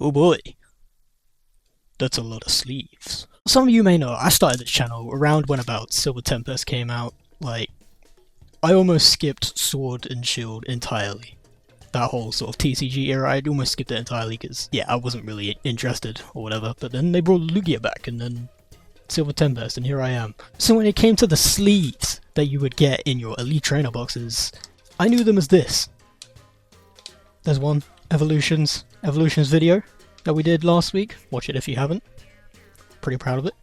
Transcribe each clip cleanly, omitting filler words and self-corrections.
Oh boy, that's a lot of sleeves. Some of you may know I started this channel around when about Silver Tempest came out. Like, I almost skipped Sword and Shield entirely. That whole sort of TCG era, I'd almost skipped it entirely because, yeah, I wasn't really interested or whatever. But then they brought Lugia back and then Silver Tempest, and here I am. So when it came to the sleeves that you would get in your Elite Trainer boxes, I knew them as this. There's one, Evolutions video that we did last week. Watch it if you haven't. Pretty proud of it.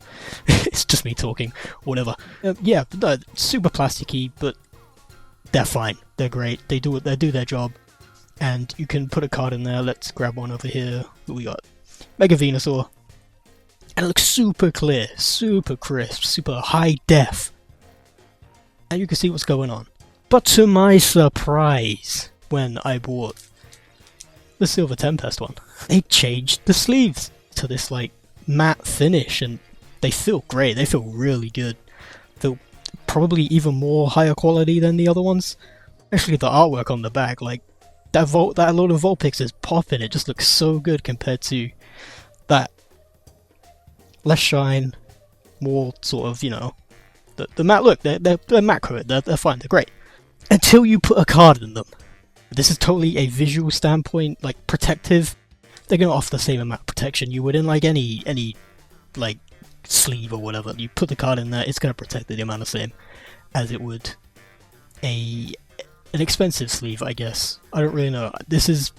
It's just me talking, whatever. Yeah, super plasticky, but they're fine. They're great. They do their job, and you can put a card in there. Let's grab one over here. Who we got? Mega Venusaur, and it looks super clear, super crisp, super high def, and you can see what's going on. But to my surprise, when I bought the Silver Tempest one, they changed the sleeves to this like matte finish, and they feel great. They feel really good. Feel probably even more higher quality than the other ones. Especially the artwork on the back, like that load of Vulpix is popping. It just looks so good compared to that. Less shine, more sort of, you know, the matte look. They're matte coated. They're fine. They're great until you put a card in them. This is totally a visual standpoint, like protective. They're gonna offer the same amount of protection you would in like any like sleeve or whatever. You put the card in there, it's gonna protect the amount of same as it would an expensive sleeve, I guess. I don't really know. This is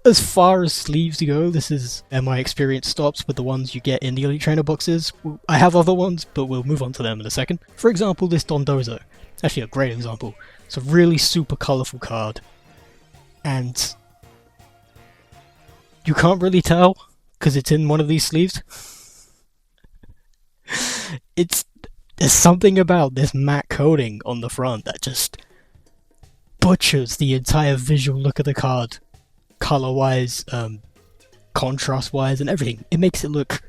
as far as sleeves go. This is where my experience stops with the ones you get in the Elite Trainer boxes. I have other ones, but we'll move on to them in a second. For example, this Dondozo. Actually, a great example. It's a really super colourful card, and you can't really tell because it's in one of these sleeves. There's something about this matte coating on the front that just butchers the entire visual look of the card, color-wise, contrast-wise, and everything. It makes it look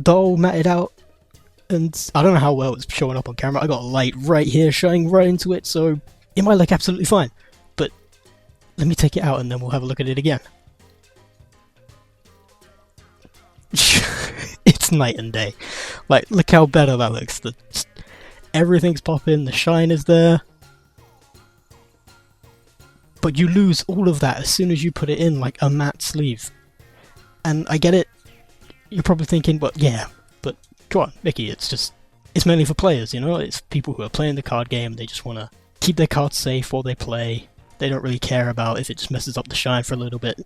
dull, matted out, and I don't know how well it's showing up on camera. I got a light right here shining right into it, so it might look absolutely fine. But let me take it out and then we'll have a look at it again. It's night and day. Like, look how better that looks. Everything's popping, the shine is there. But you lose all of that as soon as you put it in like a matte sleeve. And I get it. You're probably thinking, well, yeah, but come on, Mickey, it's mainly for players, you know? It's people who are playing the card game, they just want to keep their cards safe while they play. They don't really care about if it just messes up the shine for a little bit.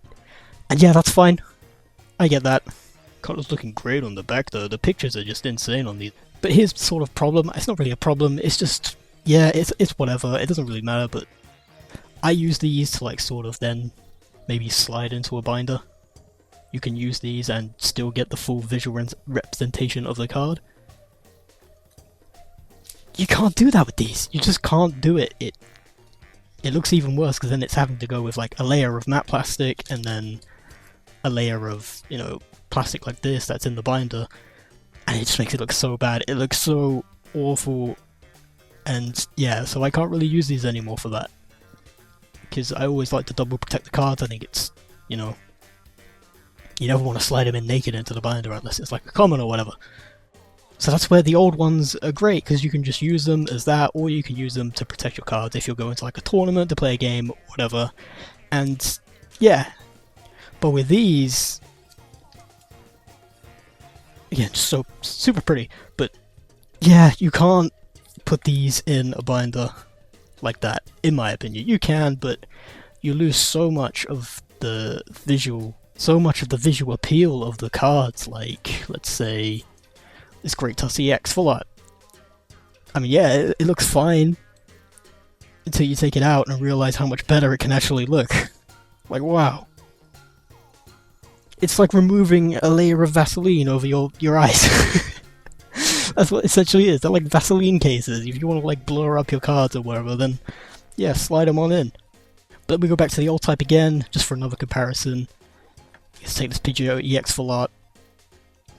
And yeah, that's fine. I get that. Colour's looking great on the back though. The pictures are just insane on these. But here's the sort of problem. It's not really a problem. It's just, yeah, it's whatever. It doesn't really matter, but I use these to like sort of then maybe slide into a binder. You can use these and still get the full visual representation of the card. You can't do that with these. You just can't do it. It looks even worse because then it's having to go with like a layer of matte plastic and then a layer of, you know, plastic like this that's in the binder, and it just makes it look so bad. It looks so awful, and yeah, so I can't really use these anymore for that, because I always like to double protect the cards. I think it's, you know, you never want to slide them in naked into the binder unless it's like a common or whatever. So that's where the old ones are great, because you can just use them as that, or you can use them to protect your cards if you're going to like a tournament to play a game, whatever. And yeah, but with these, again, just so super pretty, but yeah, you can't put these in a binder like that, in my opinion. You can, but you lose so much of the visual appeal of the cards. Like, let's say this Great Tusk EX Full Art. I mean, yeah, it looks fine until you take it out and realize how much better it can actually look. Like, wow. It's like removing a layer of Vaseline over your eyes. That's what it essentially is. They're like Vaseline cases. If you want to like blur up your cards or whatever, then yeah, slide them on in. But we go back to the old type again, just for another comparison. Let's take this Pidgeotto EX Full Art.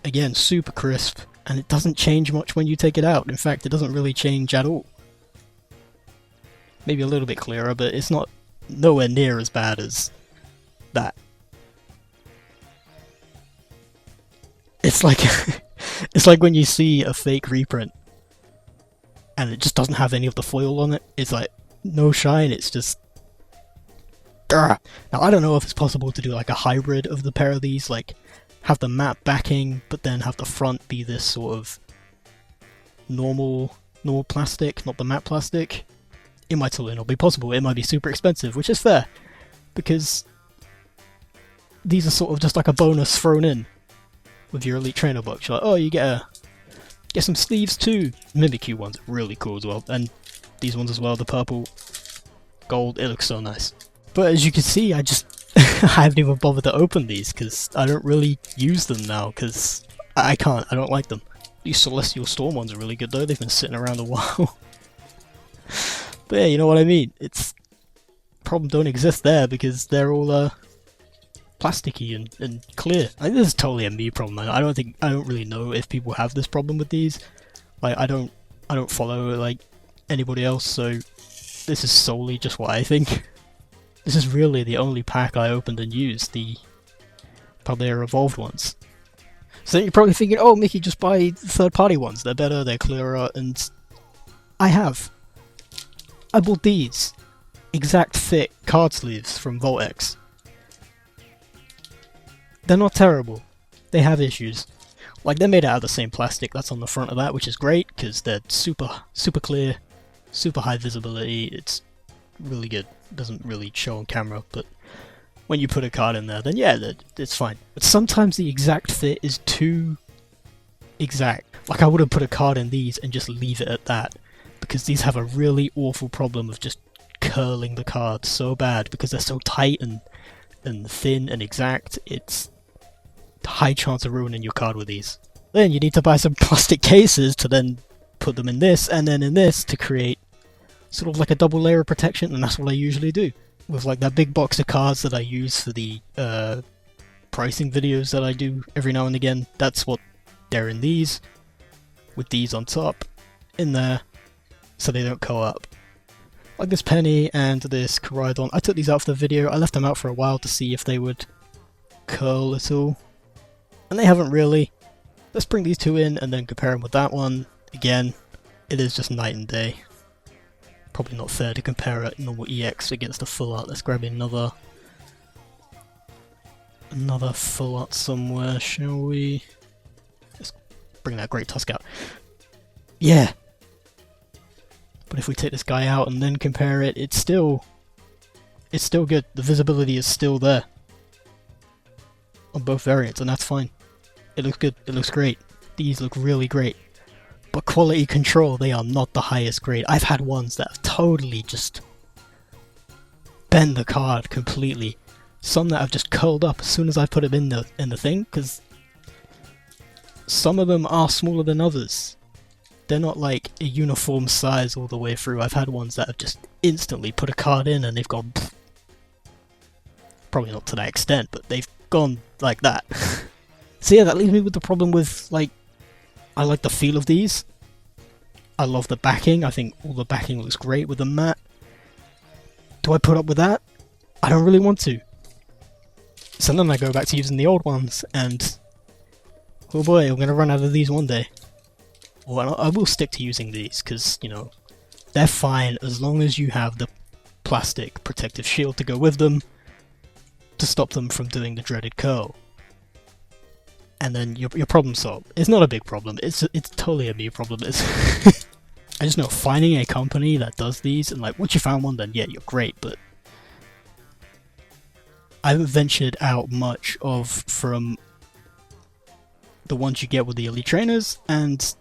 Again, super crisp, and it doesn't change much when you take it out. In fact, it doesn't really change at all. Maybe a little bit clearer, but it's not nowhere near as bad as that. It's like it's like when you see a fake reprint and it just doesn't have any of the foil on it. It's like no shine. It's just. Now I don't know if it's possible to do like a hybrid of the pair of these, like have the matte backing, but then have the front be this sort of normal plastic, not the matte plastic. It might still not be possible. It might be super expensive, which is fair, because these are sort of just like a bonus thrown in with your Elite Trainer box. You're like, oh, you get some sleeves too. Mimikyu ones are really cool as well, and these ones as well. The purple, gold. It looks so nice. But as you can see, I haven't even bothered to open these because I don't really use them now because I can't. I don't like them. These Celestial Storm ones are really good though. They've been sitting around a while. But yeah, you know what I mean. It's problem don't exist there because they're all plasticky and clear. I think this is totally a me problem. I don't really know if people have this problem with these. Like I don't follow like anybody else, so this is solely just what I think. This is really the only pack I opened and used, the Paldea Evolved ones. So you're probably thinking, oh Mickey, just buy third-party ones, they're better, they're clearer, and I have. I bought these exact fit card sleeves from Voltex. They're not terrible. They have issues. Like, they're made out of the same plastic that's on the front of that, which is great, because they're super clear, super high visibility, it's really good. It doesn't really show on camera, but when you put a card in there, then yeah, it's fine. But sometimes the exact fit is too exact. Like, I would have put a card in these and just leave it at that, because these have a really awful problem of just curling the card so bad, because they're so tight and thin and exact. It's a high chance of ruining your card with these. Then you need to buy some plastic cases to then put them in this, and then in this to create sort of like a double layer of protection, and that's what I usually do. With like that big box of cards that I use for the pricing videos that I do every now and again, that's what they're in these, with these on top, in there, so they don't co-up. Like this Penny and this Koraidon, I took these out for the video, I left them out for a while to see if they would curl at all, and they haven't really. Let's bring these two in and then compare them with that one. Again, it is just night and day. Probably not fair to compare a normal EX against a full art. Let's grab another full art somewhere, shall we? Let's bring that Great Tusk out. Yeah! But if we take this guy out and then compare it, it's still good. The visibility is still there on both variants, and that's fine. It looks good. It looks great. These look really great. But quality control, they are not the highest grade. I've had ones that have totally just bent the card completely. Some that have just curled up as soon as I put them in the thing, because some of them are smaller than others. They're not like a uniform size all the way through. I've had ones that have just instantly put a card in and they've gone pfft. Probably not to that extent, but they've gone like that. So yeah, that leaves me with the problem with, like, I like the feel of these. I love the backing. I think all the backing looks great with the matte. Do I put up with that? I don't really want to. So then I go back to using the old ones, and oh boy, I'm going to run out of these one day. Well, I will stick to using these, because, you know, they're fine as long as you have the plastic protective shield to go with them to stop them from doing the dreaded curl. And then your problem solved. It's not a big problem. It's totally a me problem. It's I just know finding a company that does these, and like once you found one, then yeah, you're great. But I haven't ventured out much from the ones you get with the Elite Trainers and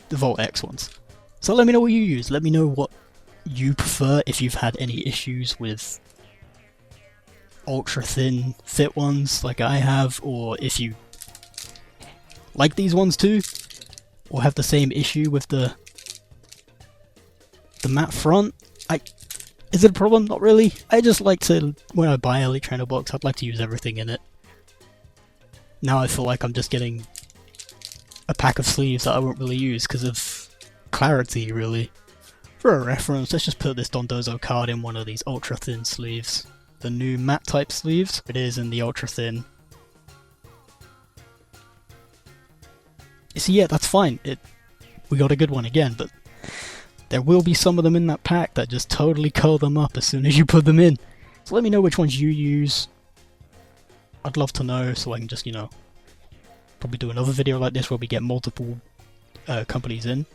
the Voltex ones. So let me know what you use. Let me know what you prefer, if you've had any issues with ultra thin fit ones like I have, or if you like these ones too, or have the same issue with the matte front. Is it a problem? Not really. I just like to, when I buy a Elite Trainer box, I'd like to use everything in it. Now I feel like I'm just getting a pack of sleeves that I won't really use because of clarity, really. For a reference, let's just put this Dondozo card in one of these ultra thin sleeves. The new matte type sleeves. It is in the ultra thin. So yeah, that's fine. We got a good one again, but there will be some of them in that pack that just totally curl them up as soon as you put them in. So let me know which ones you use. I'd love to know so I can just, probably do another video like this where we get multiple companies in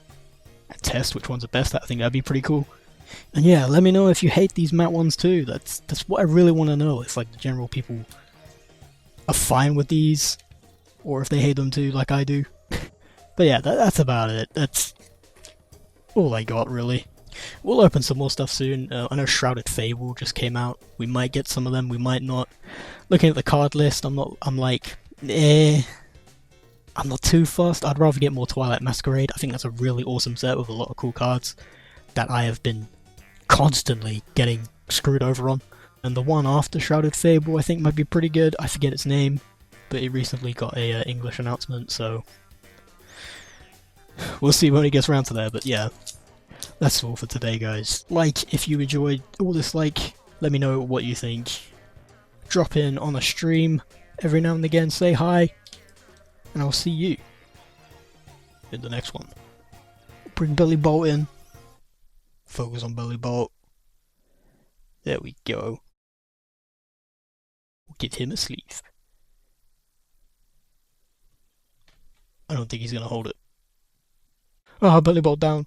and test which ones are best. I think that'd be pretty cool. And yeah, let me know if you hate these matte ones too. That's what I really want to know. If like the general people are fine with these, or if they hate them too, like I do. But yeah, that's about it. That's all I got really. We'll open some more stuff soon. I know Shrouded Fable just came out. We might get some of them. We might not. Looking at the card list, I'm like, I'm not too fussed. I'd rather get more Twilight Masquerade. I think that's a really awesome set with a lot of cool cards that I have been constantly getting screwed over on. And the one after Shrouded Fable I think might be pretty good. I forget its name, but it recently got a English announcement, so we'll see when it gets around to there. But yeah, that's all for today, guys. Like if you enjoyed all this, let me know what you think. Drop in on a stream every now and again, say hi, and I'll see you in the next one. Bring Billy Bolt in. Focus on Billy Bolt. There we go. We'll give him a sleeve. I don't think he's gonna hold it. Ah, Billy Bolt down.